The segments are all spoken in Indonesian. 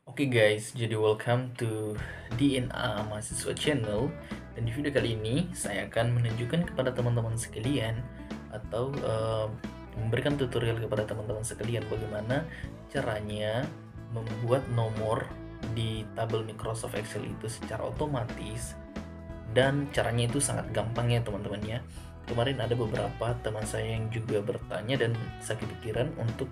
Oke guys, jadi welcome to DNA Mahasiswa Channel. Dan di video kali ini saya akan menunjukkan kepada teman-teman sekalian atau memberikan tutorial kepada teman-teman sekalian bagaimana caranya membuat nomor di tabel Microsoft Excel itu secara otomatis, dan caranya itu sangat gampang ya teman-teman ya. Kemarin ada beberapa teman saya yang juga bertanya dan saya kepikiran untuk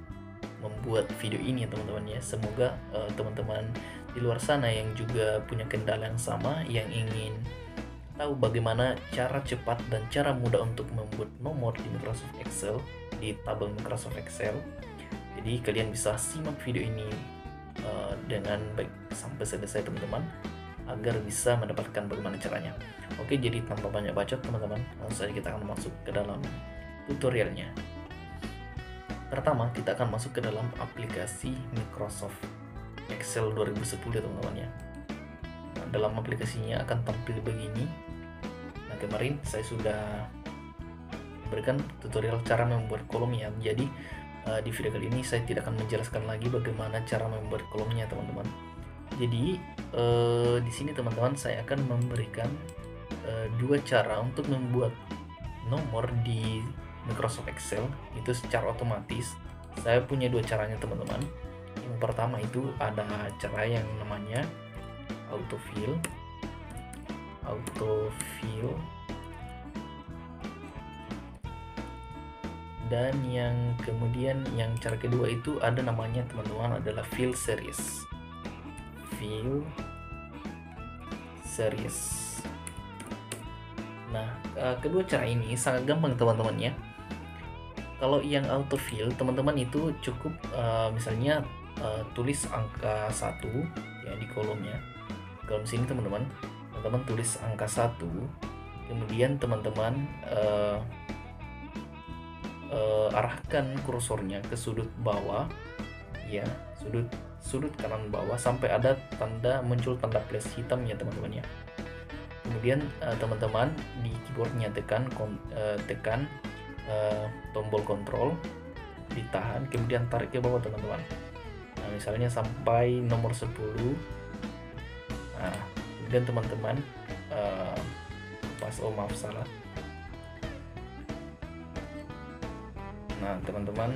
membuat video ini ya teman-teman ya. Semoga teman-teman di luar sana yang juga punya kendala yang sama, yang ingin tahu bagaimana cara cepat dan cara mudah untuk membuat nomor di Microsoft Excel, di tabel Microsoft Excel. Jadi kalian bisa simak video ini dengan baik sampai selesai teman-teman, agar bisa mendapatkan bagaimana caranya. Oke, jadi tanpa banyak bacot teman-teman, langsung saja kita akan masuk ke dalam tutorialnya. Pertama, kita akan masuk ke dalam aplikasi Microsoft Excel 2010 ya teman-teman ya. Nah, dalam aplikasinya akan tampil begini. Nah, kemarin saya sudah berikan tutorial cara membuat kolomnya. Jadi di video kali ini saya tidak akan menjelaskan lagi bagaimana cara membuat kolomnya teman-teman. Jadi di sini teman-teman saya akan memberikan dua cara untuk membuat nomor di Microsoft Excel itu secara otomatis. Saya punya dua caranya teman-teman. Yang pertama itu ada cara yang namanya autofill. Dan yang kemudian yang cara kedua itu ada namanya teman-teman adalah fill series. Nah, kedua cara ini sangat gampang teman-teman ya. Kalau yang autofill teman-teman itu cukup misalnya tulis angka 1 ya di kolomnya. Kolom sini teman-teman tulis angka 1, kemudian teman-teman arahkan kursornya ke sudut bawah ya, sudut kanan bawah sampai ada muncul tanda plus hitam ya teman-teman ya. Kemudian teman-teman di keyboardnya tekan tombol kontrol, ditahan, kemudian tarik ke bawah teman-teman. Nah, misalnya sampai nomor 10. Nah, kemudian teman-teman maaf salah. Nah teman-teman,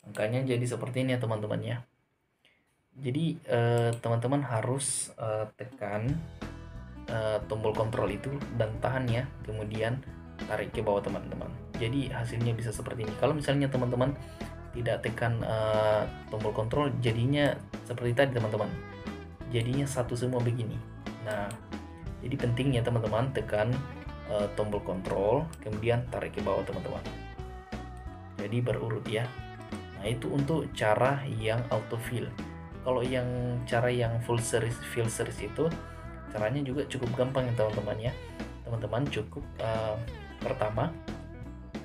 angkanya jadi seperti ini ya teman-teman ya. Jadi teman-teman harus tekan tombol kontrol itu dan tahan ya, kemudian tarik ke bawah teman-teman. Jadi hasilnya bisa seperti ini. Kalau misalnya teman-teman tidak tekan tombol kontrol, jadinya seperti tadi teman-teman, jadinya satu semua begini. Nah, jadi penting ya teman-teman tekan tombol kontrol, kemudian tarik ke bawah teman-teman. Jadi berurut ya. Nah, itu untuk cara yang autofill. Kalau yang cara yang fill series itu caranya juga cukup gampang ya teman-teman ya. Teman-teman cukup pertama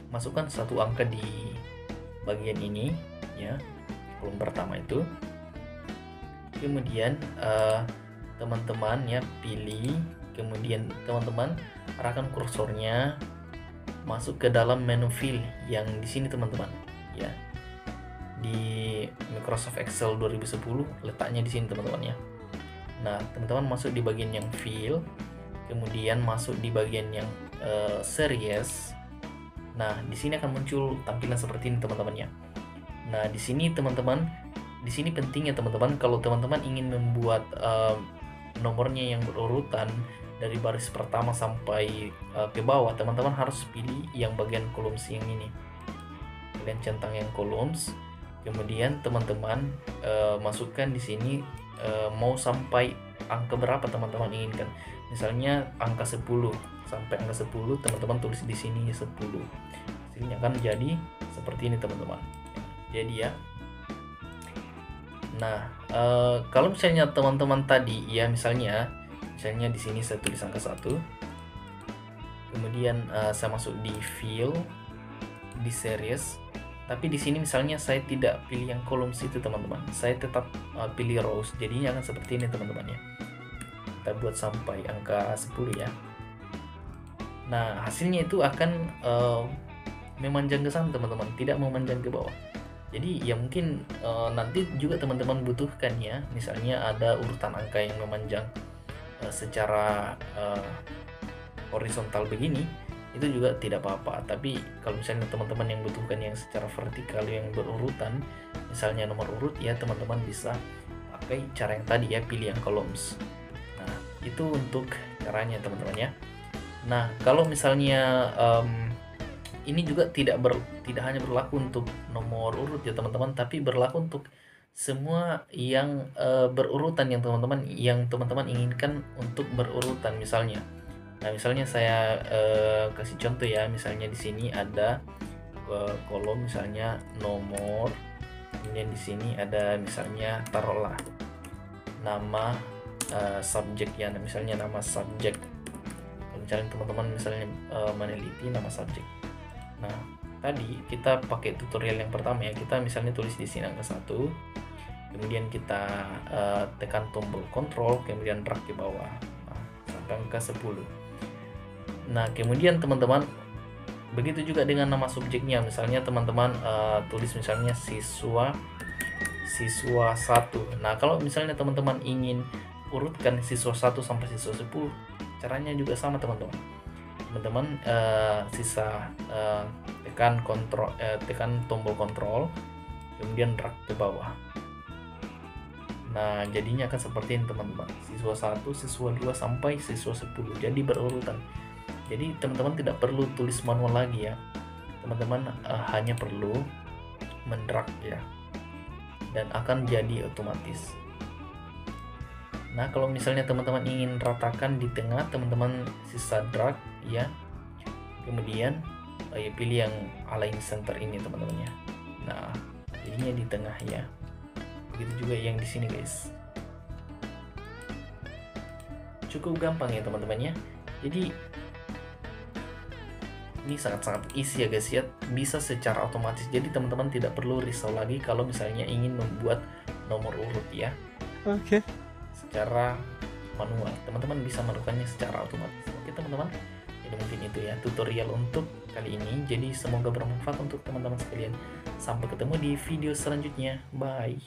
masukkan satu angka di bagian ini ya, kolom pertama itu. Kemudian teman-teman ya pilih, kemudian teman-teman arahkan kursornya masuk ke dalam menu fill yang di sini teman-teman ya. Di Microsoft Excel 2010 letaknya di sini teman-teman ya. Nah, teman-teman masuk di bagian yang fill, kemudian masuk di bagian yang series. Nah, di sini akan muncul tampilan seperti ini teman-teman ya. Nah, di sini teman-teman, di sini penting ya teman-teman, kalau teman-teman ingin membuat nomornya yang berurutan dari baris pertama sampai ke bawah, teman-teman harus pilih yang bagian columns yang ini. Kalian centang yang columns, kemudian teman-teman masukkan di sini mau sampai angka berapa teman-teman inginkan. Misalnya angka 10, sampai angka 10 teman-teman tulis di sini 10. Hasilnya akan jadi seperti ini teman-teman. Jadi ya. Nah, kalau misalnya teman-teman tadi ya, misalnya di sini saya tulis angka 1. Kemudian saya masuk di fill, di series. Tapi di sini misalnya saya tidak pilih yang columns itu teman-teman. Saya tetap pilih rows. Jadinya akan seperti ini teman-teman ya. Kita buat sampai angka 10 ya. Nah, hasilnya itu akan memanjang ke sana teman-teman, tidak memanjang ke bawah. Jadi ya mungkin nanti juga teman-teman butuhkan ya, misalnya ada urutan angka yang memanjang secara horizontal begini, itu juga tidak apa-apa. Tapi kalau misalnya teman-teman yang butuhkan yang secara vertikal yang berurutan, misalnya nomor urut, ya teman-teman bisa pakai cara yang tadi ya, pilih yang columns. Nah, itu untuk caranya teman-teman ya. Nah, kalau misalnya ini juga tidak hanya berlaku untuk nomor urut ya teman-teman, tapi berlaku untuk semua yang berurutan yang teman-teman inginkan untuk berurutan misalnya. Nah, misalnya saya kasih contoh ya, misalnya di sini ada kolom misalnya nomor, kemudian di sini ada misalnya taruhlah nama subjek ya, misalnya nama subjek. Misalnya teman-teman misalnya meneliti nama subjek. Nah, tadi kita pakai tutorial yang pertama ya, kita misalnya tulis di sini angka 1, kemudian kita tekan tombol kontrol, kemudian drag ke bawah, nah, sampai angka 10. Nah, kemudian teman-teman begitu juga dengan nama subjeknya, misalnya teman-teman tulis misalnya siswa 1. Nah, kalau misalnya teman-teman ingin urutkan siswa 1 sampai siswa 10, caranya juga sama teman-teman. Tekan tombol kontrol, kemudian drag ke bawah. Nah, jadinya akan seperti ini teman-teman, siswa 1, siswa 2 sampai siswa 10, jadi berurutan. Jadi teman-teman tidak perlu tulis manual lagi ya, teman-teman hanya perlu mendrag ya, dan akan jadi otomatis. Nah, kalau misalnya teman-teman ingin ratakan di tengah, teman-teman sisa drag ya, kemudian ya pilih yang align center ini teman-teman ya. Nah, jadinya di tengah ya. Begitu juga yang di sini guys. Cukup gampang ya teman-teman ya. Jadi ini sangat-sangat easy ya guys ya, bisa secara otomatis. Jadi teman-teman tidak perlu risau lagi kalau misalnya ingin membuat nomor urut ya. Oke. Secara manual, teman-teman bisa melakukannya secara otomatis. Oke teman-teman, jadi mungkin itu ya tutorial untuk kali ini. Jadi semoga bermanfaat untuk teman-teman sekalian. Sampai ketemu di video selanjutnya. Bye.